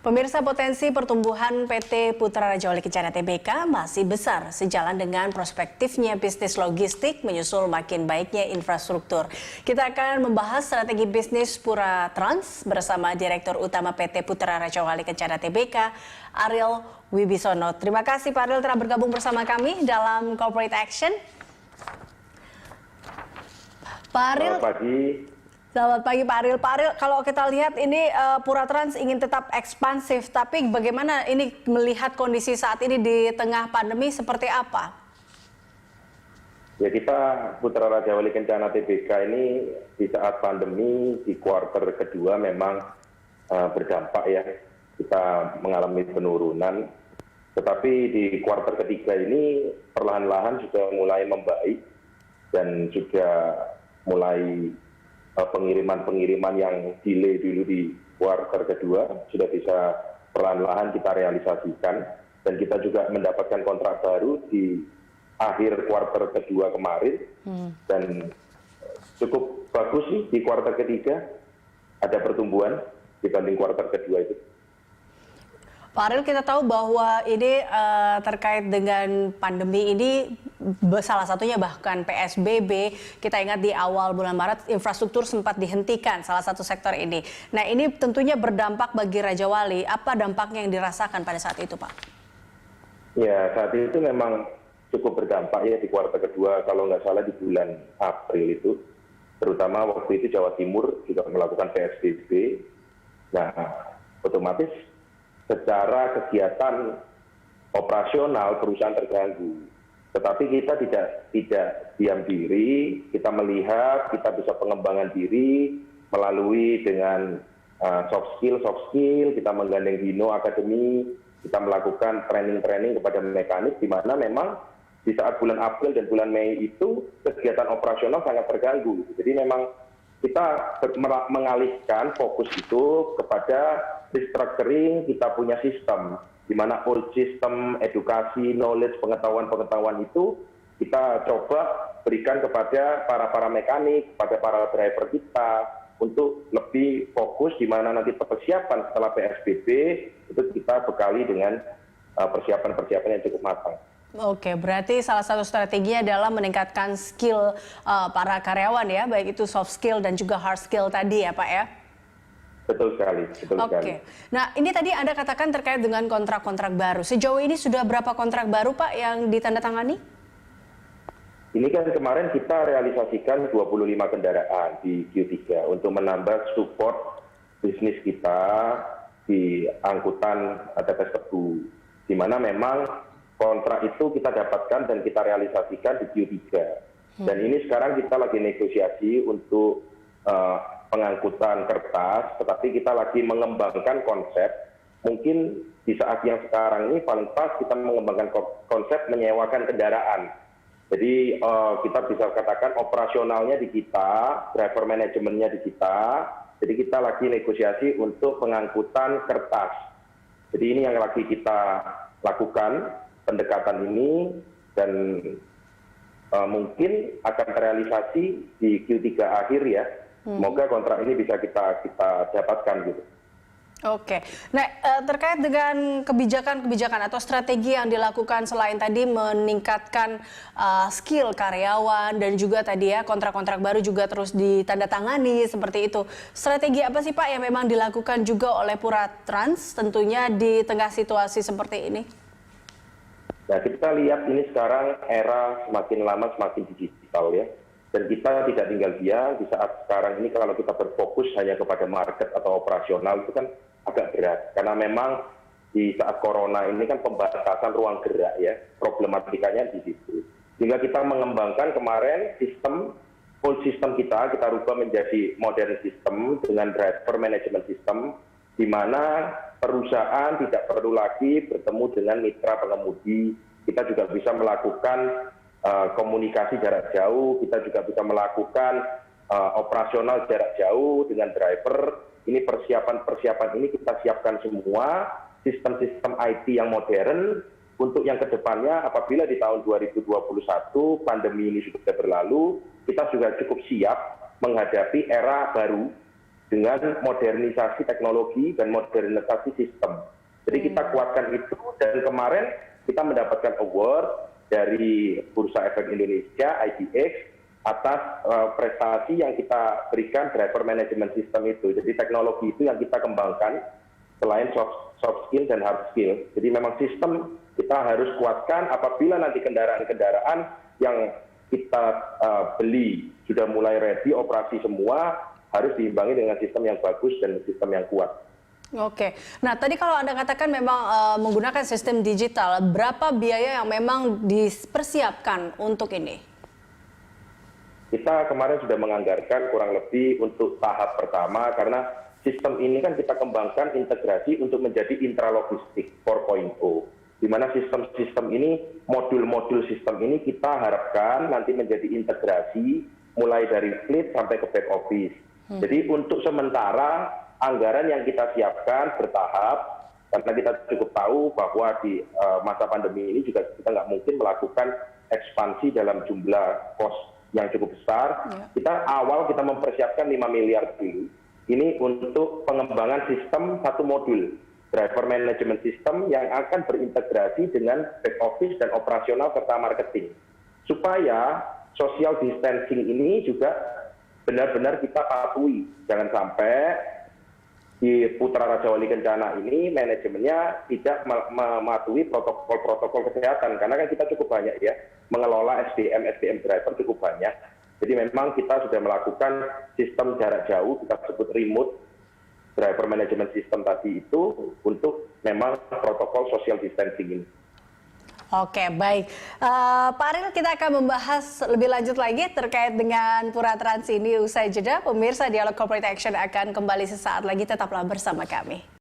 Pemirsa, potensi pertumbuhan PT Putra Raja Wali Kencana Tbk masih besar sejalan dengan prospektifnya bisnis logistik menyusul makin baiknya infrastruktur. Kita akan membahas strategi bisnis Pura Trans bersama Direktur Utama PT Putra Raja Wali Kencana Tbk, Ariel Wibisono. Terima kasih Pak Ariel telah bergabung bersama kami dalam Corporate Action. Pak Ariel. Selamat pagi. Selamat pagi Pak Ariel. Pak Ariel, kalau kita lihat ini Pura Trans ingin tetap ekspansif, tapi bagaimana ini melihat kondisi saat ini di tengah pandemi seperti apa? Ya, kita Putra Raja Wali Kencana Tbk ini di saat pandemi di kuartal kedua memang berdampak ya. Kita mengalami penurunan, tetapi di kuartal ketiga ini perlahan-lahan sudah mulai membaik dan sudah mulai pengiriman-pengiriman yang delay dulu di kuartal kedua sudah bisa perlahan-lahan kita realisasikan, dan kita juga mendapatkan kontrak baru di akhir kuartal kedua kemarin dan cukup bagus sih di kuartal ketiga ada pertumbuhan dibanding kuartal kedua itu. Pak Ariel, kita tahu bahwa ini terkait dengan pandemi ini, salah satunya bahkan PSBB, kita ingat di awal bulan Maret infrastruktur sempat dihentikan salah satu sektor ini. Nah, ini tentunya berdampak bagi Raja Wali. Apa dampaknya yang dirasakan pada saat itu, Pak? Ya, saat itu memang cukup berdampak ya di kuartal kedua, kalau nggak salah di bulan April itu. Terutama waktu itu Jawa Timur juga melakukan PSBB. Nah, otomatis secara kegiatan operasional perusahaan terganggu, tetapi kita tidak diam diri, kita melihat, kita bisa pengembangan diri melalui dengan soft skill, kita menggandeng Dino Academy, kita melakukan training kepada mekanik, di mana memang di saat bulan April dan bulan Mei itu kegiatan operasional sangat terganggu. Jadi memang kita mengalihkan fokus itu kepada restructuring. Kita punya sistem di mana old system, edukasi, knowledge, pengetahuan itu kita coba berikan kepada para mekanik, kepada para driver kita untuk lebih fokus, di mana nanti persiapan setelah PSBB itu kita bekali dengan persiapan yang cukup matang. Oke, berarti salah satu strateginya adalah meningkatkan skill para karyawan ya, baik itu soft skill dan juga hard skill tadi ya Pak ya? Betul sekali, betul sekali. Oke, nah ini tadi Anda katakan terkait dengan kontrak-kontrak baru. Sejauh ini sudah berapa kontrak baru Pak yang ditandatangani? Ini kan kemarin kita realisasikan 25 kendaraan di Q3 untuk menambah support bisnis kita di angkutan tepes tebu, di mana memang kontrak itu kita dapatkan dan kita realisasikan di Q3. Dan ini sekarang kita lagi negosiasi untuk pengangkutan kertas, tetapi kita lagi mengembangkan konsep. Mungkin di saat yang sekarang ini paling pas kita mengembangkan konsep menyewakan kendaraan. Jadi kita bisa katakan operasionalnya di kita, driver manajemennya di kita. Jadi kita lagi negosiasi untuk pengangkutan kertas. Jadi ini yang lagi kita lakukan, pendekatan ini, dan mungkin akan terrealisasi di Q3 akhir ya. Semoga kontrak ini bisa kita dapatkan gitu. Oke, nah terkait dengan kebijakan atau strategi yang dilakukan selain tadi meningkatkan skill karyawan dan juga tadi ya kontrak-kontrak baru juga terus ditandatangani seperti itu. Strategi apa sih Pak yang memang dilakukan juga oleh Pura Trans tentunya di tengah situasi seperti ini? Nah, kita lihat ini sekarang era semakin lama semakin digital ya, dan kita tidak tinggal diam. Di saat sekarang ini kalau kita berfokus hanya kepada market atau operasional itu kan agak berat, karena memang di saat corona ini kan pembatasan ruang gerak ya, problematikanya di situ. Sehingga kita mengembangkan kemarin full system kita rubah menjadi modern system dengan driver management system, di mana perusahaan tidak perlu lagi bertemu dengan mitra pengemudi. Kita juga bisa melakukan komunikasi jarak jauh, kita juga bisa melakukan operasional jarak jauh dengan driver. Ini persiapan ini kita siapkan semua, sistem-sistem IT yang modern, untuk yang kedepannya apabila di tahun 2021 pandemi ini sudah berlalu, kita juga cukup siap menghadapi era baru dengan modernisasi teknologi dan modernisasi sistem. Jadi kita kuatkan itu, dan kemarin kita mendapatkan award dari Bursa Efek Indonesia, IDX, atas prestasi yang kita berikan driver management system itu. Jadi teknologi itu yang kita kembangkan selain soft skill dan hard skill. Jadi memang sistem kita harus kuatkan apabila nanti kendaraan-kendaraan yang kita beli sudah mulai ready, operasi semua, harus diimbangi dengan sistem yang bagus dan sistem yang kuat. Oke, nah tadi kalau Anda katakan memang menggunakan sistem digital, berapa biaya yang memang dipersiapkan untuk ini? Kita kemarin sudah menganggarkan kurang lebih untuk tahap pertama, karena sistem ini kan kita kembangkan integrasi untuk menjadi intralogistik 4.0, di mana sistem-sistem ini, modul-modul sistem ini kita harapkan nanti menjadi integrasi mulai dari fleet sampai ke back office. Jadi untuk sementara anggaran yang kita siapkan bertahap, karena kita cukup tahu bahwa di masa pandemi ini juga kita nggak mungkin melakukan ekspansi dalam jumlah kos yang cukup besar. Kita mempersiapkan 5 miliar dulu. Ini untuk pengembangan sistem satu modul, driver management system yang akan berintegrasi dengan back office dan operasional serta marketing. Supaya social distancing ini juga benar-benar kita patuhi. Jangan sampai di Putra Raja Wali Kencana ini manajemennya tidak mematuhi protokol-protokol kesehatan, karena kan kita cukup banyak ya mengelola SDM driver cukup banyak. Jadi memang kita sudah melakukan sistem jarak jauh, kita sebut remote driver management system tadi itu, untuk memang protokol social distancing ini. Oke, baik. Pak Ariel, kita akan membahas lebih lanjut lagi terkait dengan Pura Trans ini usai jeda. Pemirsa, Dialog Corporate Action akan kembali sesaat lagi, tetaplah bersama kami.